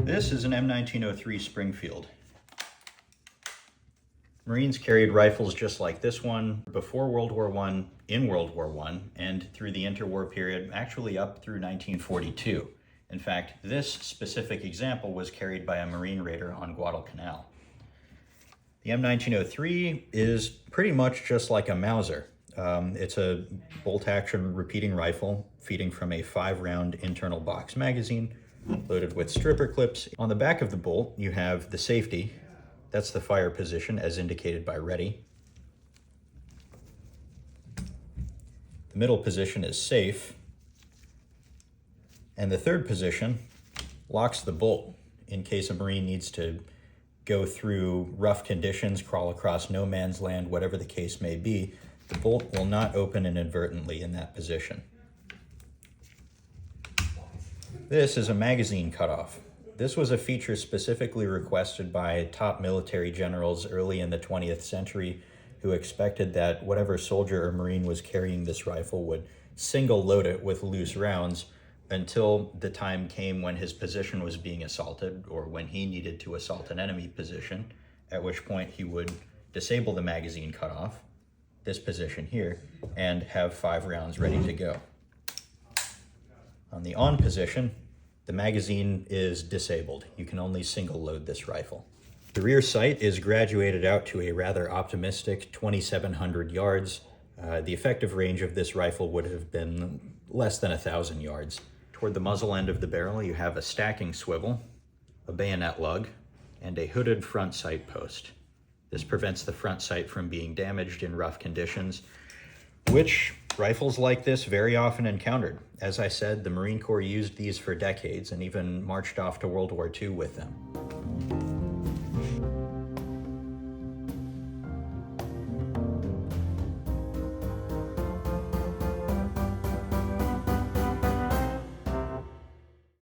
This is an M1903 Springfield. Marines carried rifles just like this one before World War I, in World War I, and through the interwar period, actually up through 1942. In fact, this specific example was carried by a Marine raider on Guadalcanal. The M1903 is pretty much just like a Mauser. It's a bolt-action repeating rifle feeding from a 5-round internal box magazine loaded with stripper clips. On the back of the bolt, you have the safety. That's the fire position as indicated by ready. The middle position is safe. And the third position locks the bolt in case a Marine needs to go through rough conditions, crawl across no man's land, whatever the case may be. The bolt will not open inadvertently in that position. This is a magazine cutoff. This was a feature specifically requested by top military generals early in the 20th century who expected that whatever soldier or Marine was carrying this rifle would single load it with loose rounds until the time came when his position was being assaulted or when he needed to assault an enemy position, at which point he would disable the magazine cutoff, this position here, and have 5 rounds ready to go. On the on position, the magazine is disabled. You can only single load this rifle. The rear sight is graduated out to a rather optimistic 2,700 yards. The effective range of this rifle would have been less than 1,000 yards. Toward the muzzle end of the barrel, you have a stacking swivel, a bayonet lug, and a hooded front sight post. This prevents the front sight from being damaged in rough conditions, which rifles like this very often encountered. As I said, the Marine Corps used these for decades and even marched off to World War II with them.